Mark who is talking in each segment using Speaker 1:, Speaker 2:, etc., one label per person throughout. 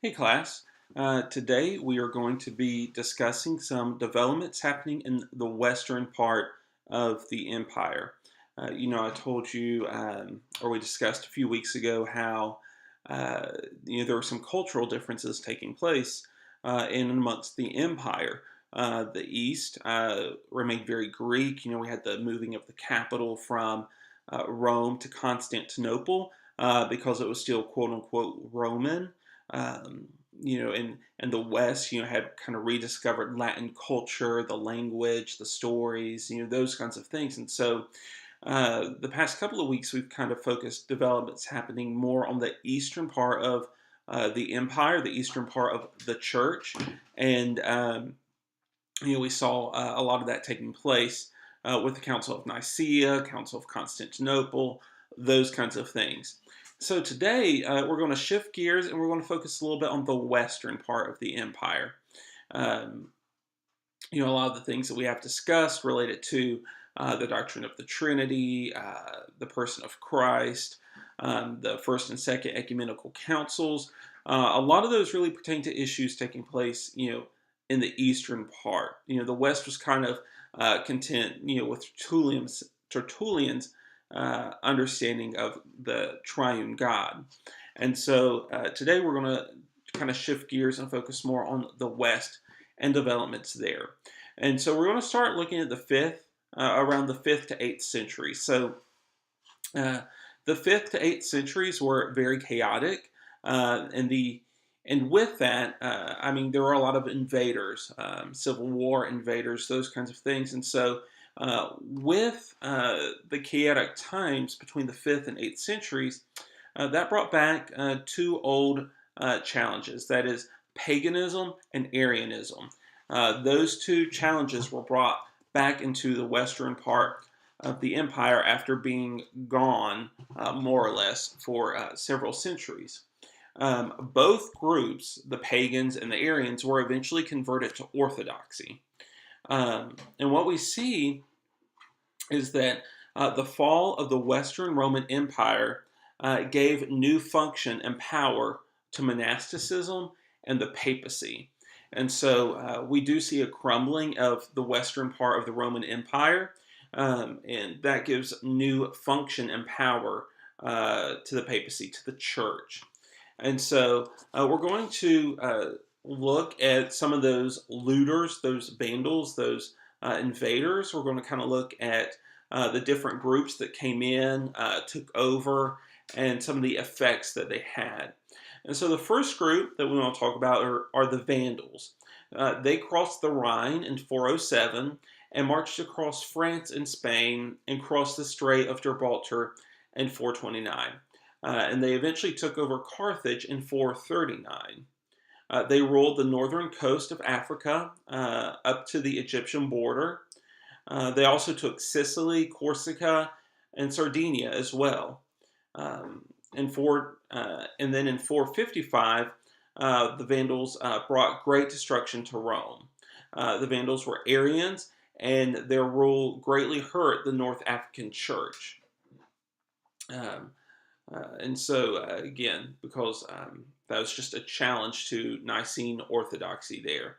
Speaker 1: Hey class, today we are going to be discussing some developments happening in the western part of the empire. I told you, or we discussed a few weeks ago, how uh, there were some cultural differences taking place in and amongst the empire. The East remained very Greek. We had the moving of the capital from Rome to Constantinople because it was still quote unquote Roman. Um, and the West, had kind of rediscovered Latin culture, the language, the stories, those kinds of things. And so the past couple of weeks, we've kind of focused developments happening more on the eastern part of the empire, the eastern part of the church. And, we saw a lot of that taking place with the Council of Nicaea, Council of Constantinople, those kinds of things. So today we're going to shift gears and we're going to focus a little bit on the western part of the empire. Um, a lot of the things that we have discussed related to the doctrine of the Trinity, the person of Christ, the first and second ecumenical councils. A lot of those really pertain to issues taking place, in the eastern part. The West was kind of content, with Tertullian's understanding of the triune God. And so today we're going to kind of shift gears and focus more on the West and developments there. And so we're going to start looking at around the 5th to 8th century. So uh, the 5th to 8th centuries were very chaotic, and with that, there were a lot of invaders, Civil War invaders, those kinds of things. And so, with the chaotic times between the 5th and 8th centuries, that brought back two old challenges. That is, paganism and Arianism. Those two challenges were brought back into the western part of the empire after being gone, more or less, for several centuries. Both groups, the pagans and the Arians, were eventually converted to Orthodoxy. And what we see is that the fall of the Western Roman Empire gave new function and power to monasticism and the papacy. And so we do see a crumbling of the western part of the Roman Empire, and that gives new function and power to the papacy, to the church. And so we're going to look at some of those looters, those vandals, those invaders. We're going to kind of look at the different groups that came in, took over, and some of the effects that they had. And so the first group that we want to talk about are the Vandals. They crossed the Rhine in 407 and marched across France and Spain and crossed the Strait of Gibraltar in 429. And they eventually took over Carthage in 439. They ruled the northern coast of Africa up to the Egyptian border. They also took Sicily, Corsica, and Sardinia as well. And then in 455, the Vandals brought great destruction to Rome. The Vandals were Arians, and their rule greatly hurt the North African church. And so, again, because that was just a challenge to Nicene orthodoxy there.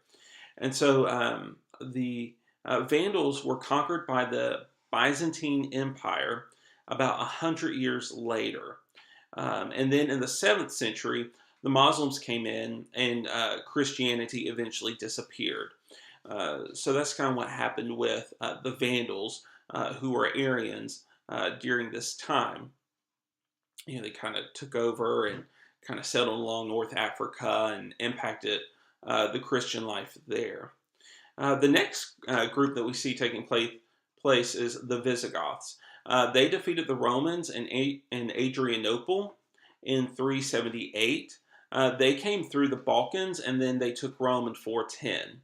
Speaker 1: And so the Vandals were conquered by the Byzantine Empire about 100 years later. And then in the 7th century, the Muslims came in and Christianity eventually disappeared. So that's kind of what happened with the Vandals, who were Arians during this time. They kind of took over and kind of settled along North Africa and impacted the Christian life there. The next group that we see taking place is the Visigoths. They defeated the Romans in Adrianople in 378. They came through the Balkans and then they took Rome in 410.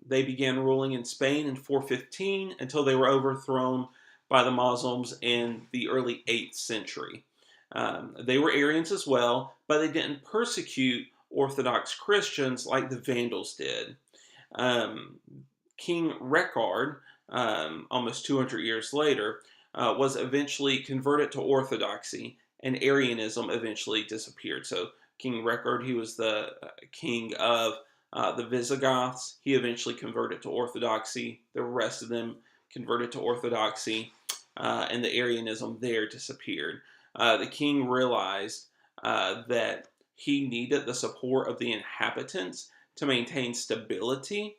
Speaker 1: They began ruling in Spain in 415 until they were overthrown by the Muslims in the early 8th century. They were Arians as well, but they didn't persecute Orthodox Christians like the Vandals did. King Rechard, almost 200 years later, was eventually converted to Orthodoxy, and Arianism eventually disappeared. So King Record. He was the king of the Visigoths. He eventually converted to Orthodoxy. The rest of them converted to Orthodoxy, and the Arianism there disappeared. The king realized that he needed the support of the inhabitants to maintain stability,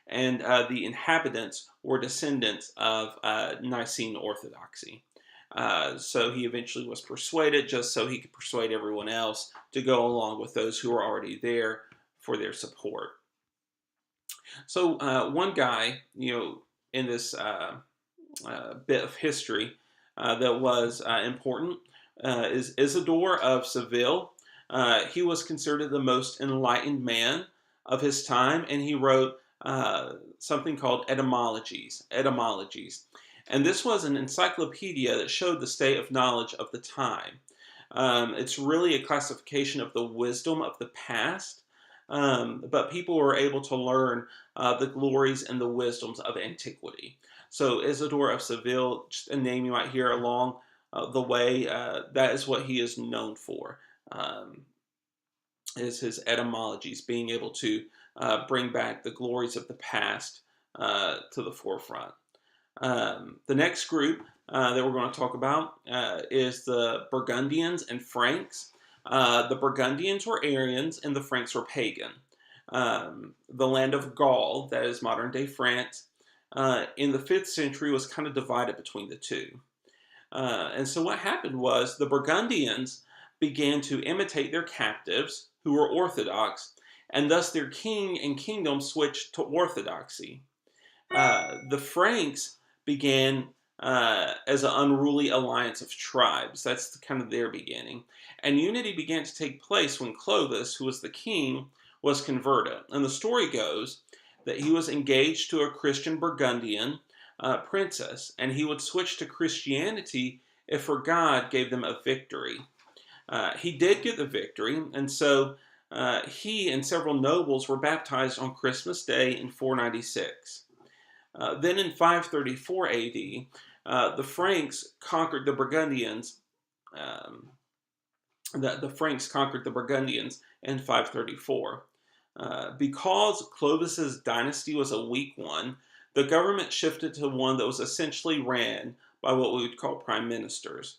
Speaker 1: and the inhabitants were descendants of Nicene Orthodoxy. So he eventually was persuaded, just so he could persuade everyone else to go along with those who were already there for their support. So one guy, in this bit of history that was important is Isidore of Seville. He was considered the most enlightened man of his time, and he wrote something called etymologies. And this was an encyclopedia that showed the state of knowledge of the time. It's really a classification of the wisdom of the past, but people were able to learn the glories and the wisdoms of antiquity. So Isidore of Seville, just a name you might hear along the way, that is what he is known for, is his etymologies, being able to bring back the glories of the past to the forefront. The next group that we're going to talk about is the Burgundians and Franks. The Burgundians were Arians and the Franks were pagan. The land of Gaul, that is modern-day France, in the 5th century was kind of divided between the two. And so what happened was the Burgundians began to imitate their captives, who were Orthodox, and thus their king and kingdom switched to Orthodoxy. The Franks began as an unruly alliance of tribes. That's kind of their beginning. And unity began to take place when Clovis, who was the king, was converted. And the story goes that he was engaged to a Christian Burgundian princess, and he would switch to Christianity if her God gave them a victory. He did get the victory, and so he and several nobles were baptized on Christmas Day in 496. Then in 534 AD, the Franks conquered the Burgundians. The Franks conquered the Burgundians in 534. Because Clovis's dynasty was a weak one, the government shifted to one that was essentially ran by what we would call prime ministers.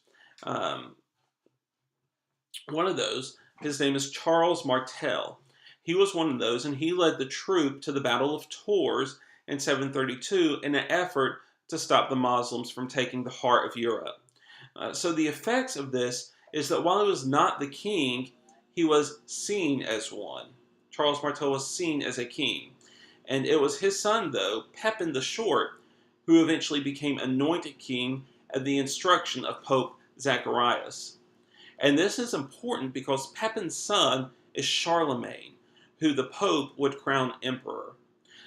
Speaker 1: One of those, his name is Charles Martel. He was one of those, and he led the troop to the Battle of Tours in 732 in an effort to stop the Muslims from taking the heart of Europe. So the effects of this is that while he was not the king, he was seen as one. Charles Martel was seen as a king. And it was his son, though, Pepin the Short, who eventually became anointed king at the instruction of Pope Zacharias. And this is important because Pepin's son is Charlemagne, who the Pope would crown emperor.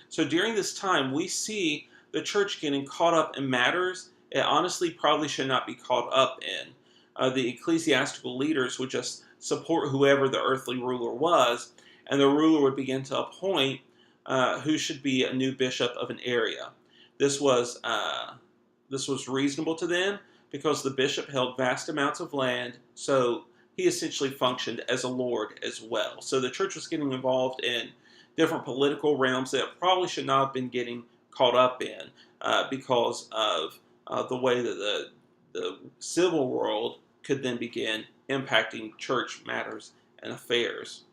Speaker 1: So during this time, we see the church getting caught up in matters it honestly probably should not be caught up in. The ecclesiastical leaders would just support whoever the earthly ruler was, and the ruler would begin to appoint who should be a new bishop of an area. This was reasonable to them because the bishop held vast amounts of land, so he essentially functioned as a lord as well. So the church was getting involved in different political realms that it probably should not have been getting caught up in because of the way that the civil world could then begin impacting church matters and affairs.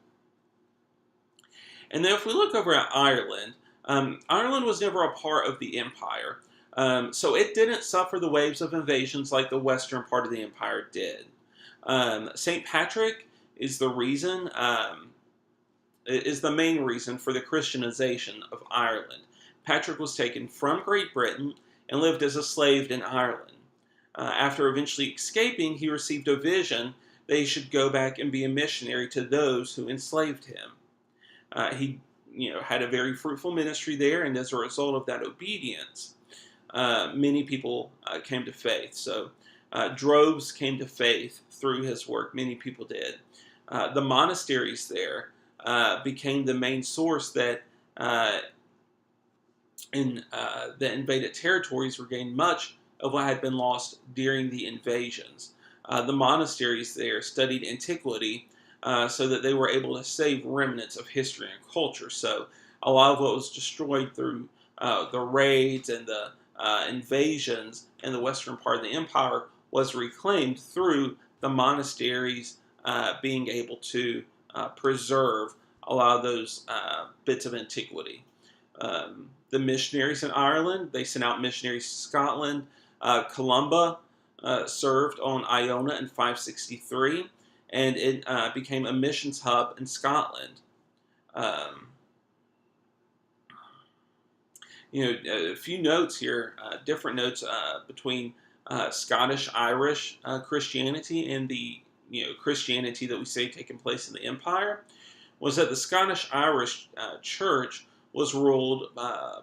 Speaker 1: And then if we look over at Ireland, Ireland was never a part of the empire. So it didn't suffer the waves of invasions like the western part of the empire did. St. Patrick is the reason, is the main reason for the Christianization of Ireland. Patrick was taken from Great Britain and lived as a slave in Ireland. After eventually escaping, he received a vision that he should go back and be a missionary to those who enslaved him. He had a very fruitful ministry there, and as a result of that obedience, many people came to faith. So droves came to faith through his work. Many people did. The monasteries there became the main source that in the invaded territories regained much of what had been lost during the invasions. The monasteries there studied antiquity so that they were able to save remnants of history and culture. So a lot of what was destroyed through the raids and the invasions in the western part of the empire was reclaimed through the monasteries being able to preserve a lot of those bits of antiquity. The missionaries in Ireland, they sent out missionaries to Scotland. Columba served on Iona in 563, and it became a missions hub in Scotland. Um, a few notes here, different notes between Scottish-Irish Christianity and the Christianity that we say taking place in the empire, was that the Scottish-Irish Church was ruled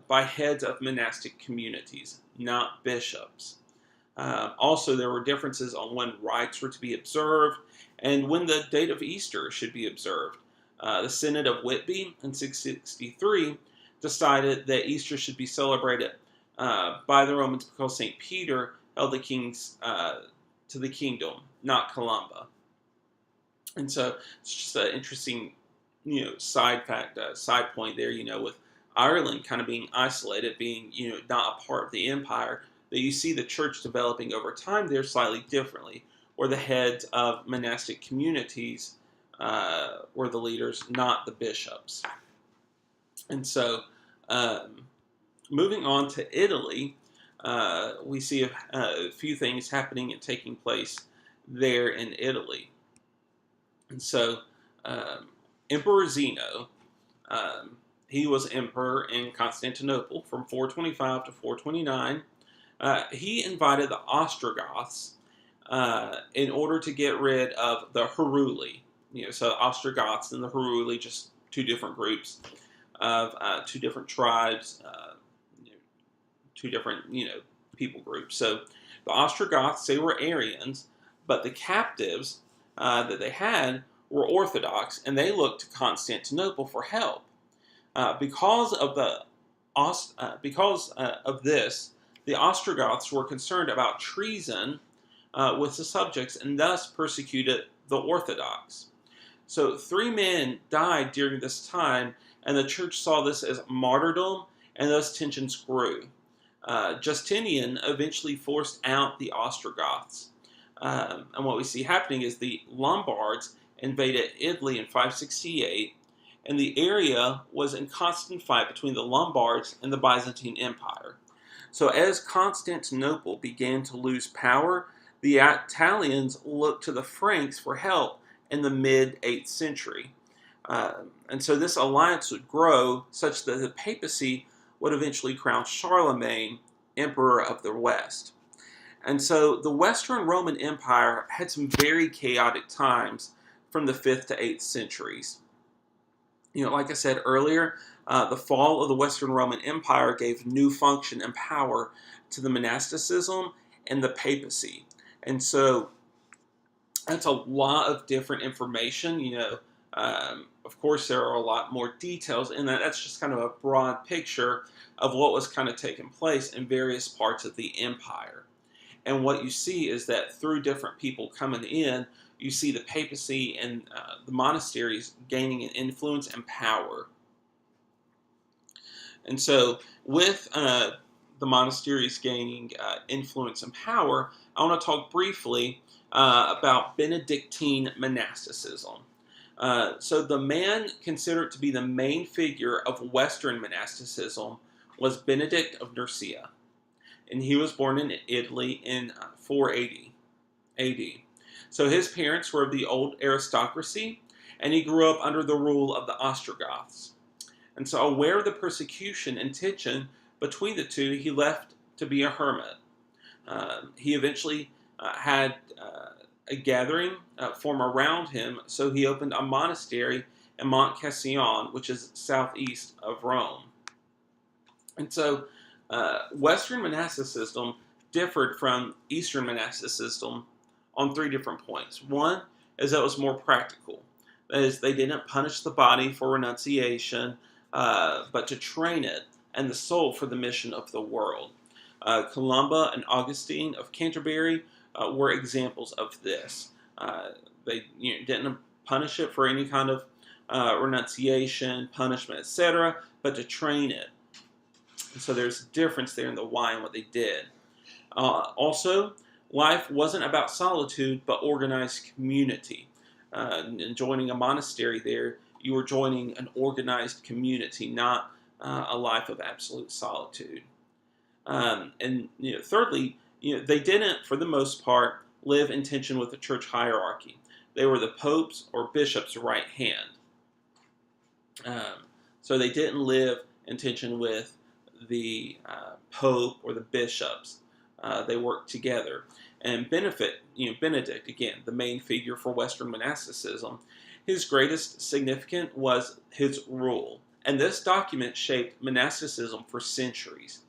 Speaker 1: by heads of monastic communities, not bishops. Also, there were differences on when rites were to be observed and when the date of Easter should be observed. The Synod of Whitby in 663 decided that Easter should be celebrated by the Romans because St. Peter held the kings to the kingdom, not Columba. And so it's just an interesting, side point there, with Ireland kind of being isolated, being, not a part of the empire, that you see the church developing over time there slightly differently, where the heads of monastic communities were the leaders, not the bishops. And so, moving on to Italy, we see a few things happening and taking place there in Italy. And so, Emperor Zeno, he was emperor in Constantinople from 425 to 429. He invited the Ostrogoths in order to get rid of the Heruli. So Ostrogoths and the Heruli, just two different groups of two different tribes, two different people groups. So the Ostrogoths, they were Arians, but the captives that they had were Orthodox, and they looked to Constantinople for help. Because of this, the Ostrogoths were concerned about treason with the subjects and thus persecuted the Orthodox. So 3 men died during this time, and the church saw this as martyrdom, and thus tensions grew. Justinian eventually forced out the Ostrogoths. And what we see happening is the Lombards invaded Italy in 568, and the area was in constant fight between the Lombards and the Byzantine Empire. So as Constantinople began to lose power, the Italians looked to the Franks for help in the mid-8th century. And so this alliance would grow such that the papacy would eventually crown Charlemagne emperor of the West. And so the Western Roman Empire had some very chaotic times from the 5th to 8th centuries. Like I said earlier, the fall of the Western Roman Empire gave new function and power to the monasticism and the papacy. And so that's a lot of different information. Of course, there are a lot more details in that. That's just kind of a broad picture of what was kind of taking place in various parts of the empire. And what you see is that through different people coming in, you see the papacy and the monasteries gaining an influence and power. And so with the monasteries gaining influence and power, I want to talk briefly about Benedictine monasticism. So the man considered to be the main figure of Western monasticism was Benedict of Nursia. And he was born in Italy in 480 AD. So his parents were of the old aristocracy, and he grew up under the rule of the Ostrogoths. And so aware of the persecution and tension between the two, he left to be a hermit. He eventually had a gathering form around him, so he opened a monastery in Monte Cassino, which is southeast of Rome. And so Western monasticism differed from Eastern monasticism on 3 different points. One is that it was more practical. That is, they didn't punish the body for renunciation, but to train it and the soul for the mission of the world. Columba and Augustine of Canterbury were examples of this. They didn't punish it for any kind of renunciation, punishment, etc., but to train it. And so there's a difference there in the why and what they did. Also, life wasn't about solitude, but organized community. And joining a monastery there, you were joining an organized community, not a life of absolute solitude. And thirdly, they didn't, for the most part, live in tension with the church hierarchy. They were the pope's or bishop's right hand. So they didn't live in tension with the pope or the bishops. They worked together. And Benedict, again, the main figure for Western monasticism, his greatest significance was his rule. And this document shaped monasticism for centuries.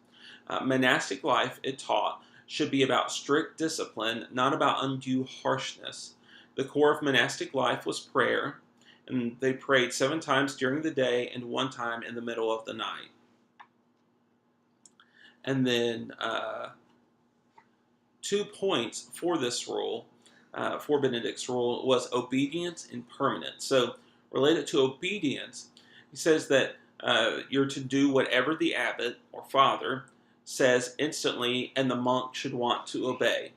Speaker 1: Monastic life, it taught, should be about strict discipline, not about undue harshness. The core of monastic life was prayer, and they prayed 7 times during the day and 1 time in the middle of the night. And then 2 points for this rule, for Benedict's rule, was obedience and permanence. So, related to obedience, he says that you're to do whatever the abbot or father says instantly, and the monk should want to obey.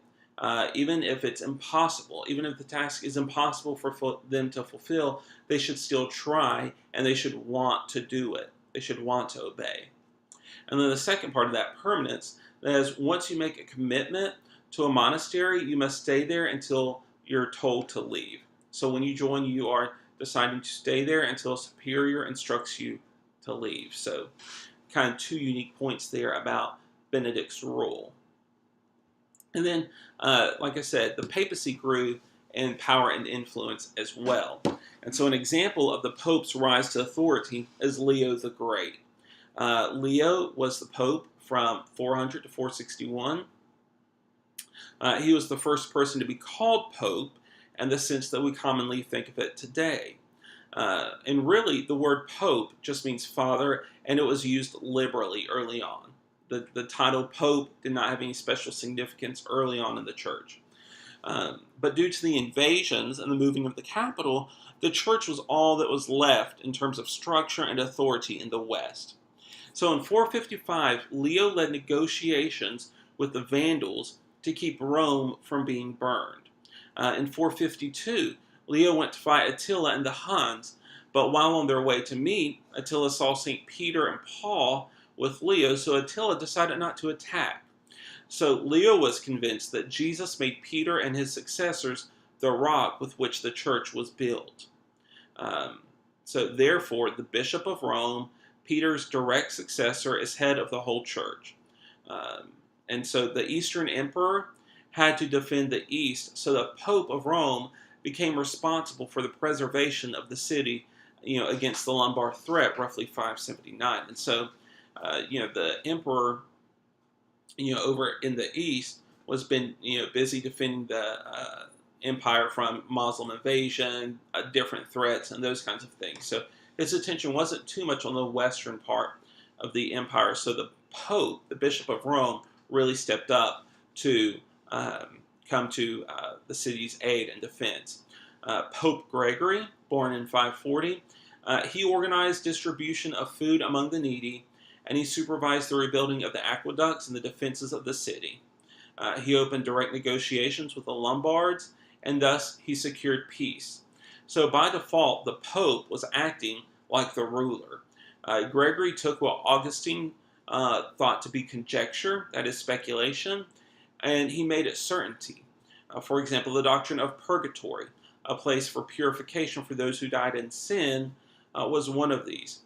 Speaker 1: Even if it's impossible, even if the task is impossible for them to fulfill, they should still try, and they should want to do it. They should want to obey. And then the second part of that permanence is once you make a commitment to a monastery, you must stay there until you're told to leave. So when you join, you are deciding to stay there until a superior instructs you to leave. So kind of 2 unique points there about Benedict's rule. And then, like I said, the papacy grew in power and influence as well. And so an example of the Pope's rise to authority is Leo the Great. Leo was the Pope from 400 to 461. He was the first person to be called Pope in the sense that we commonly think of it today. And really, the word Pope just means father, and it was used liberally early on. The title Pope did not have any special significance early on in the church. But due to the invasions and the moving of the capital, the church was all that was left in terms of structure and authority in the West. So in 455, Leo led negotiations with the Vandals to keep Rome from being burned. In 452, Leo went to fight Attila and the Huns, but while on their way to meet, Attila saw St. Peter and Paul with Leo, so Attila decided not to attack. So Leo was convinced that Jesus made Peter and his successors the rock with which the church was built. So therefore, the Bishop of Rome, Peter's direct successor, is head of the whole church. And so the Eastern Emperor had to defend the East, so the Pope of Rome became responsible for the preservation of the city, against the Lombard threat, roughly 579. And so, the emperor, over in the East was busy defending the empire from Muslim invasion, different threats, and those kinds of things. So his attention wasn't too much on the western part of the empire. So the Pope, the Bishop of Rome, really stepped up to come to the city's aid and defense. Pope Gregory, born in 540, he organized distribution of food among the needy, and he supervised the rebuilding of the aqueducts and the defenses of the city. He opened direct negotiations with the Lombards, and thus he secured peace. So by default, the Pope was acting like the ruler. Gregory took what Augustine thought to be conjecture, that is speculation, and he made it certainty. For example, the doctrine of purgatory, a place for purification for those who died in sin, was one of these.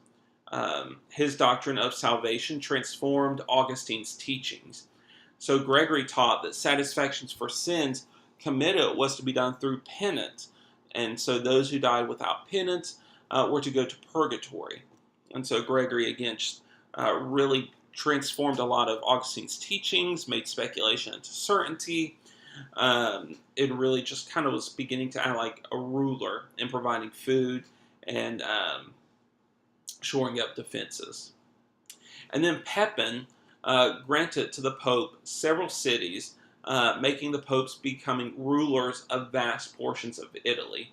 Speaker 1: His doctrine of salvation transformed Augustine's teachings. So Gregory taught that satisfactions for sins committed was to be done through penance, and so those who died without penance were to go to purgatory. And so Gregory, again, really transformed a lot of Augustine's teachings, made speculation into certainty. It really just kind of was beginning to act like a ruler in providing food and shoring up defenses. And then Pepin granted to the Pope several cities, making the popes becoming rulers of vast portions of Italy.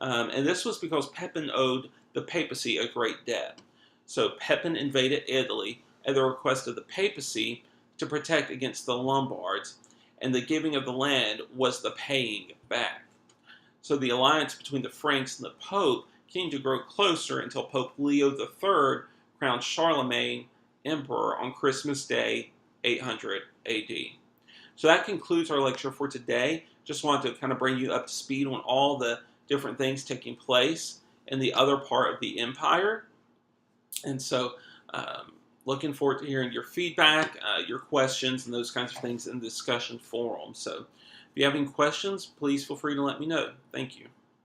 Speaker 1: And this was because Pepin owed the papacy a great debt. So Pepin invaded Italy at the request of the papacy to protect against the Lombards, and the giving of the land was the paying back. So the alliance between the Franks and the Pope came to grow closer until Pope Leo III crowned Charlemagne emperor on Christmas Day, 800 AD. So that concludes our lecture for today. Just wanted to kind of bring you up to speed on all the different things taking place in the other part of the empire. And so, looking forward to hearing your feedback, your questions, and those kinds of things in the discussion forum. So, if you have any questions, please feel free to let me know. Thank you.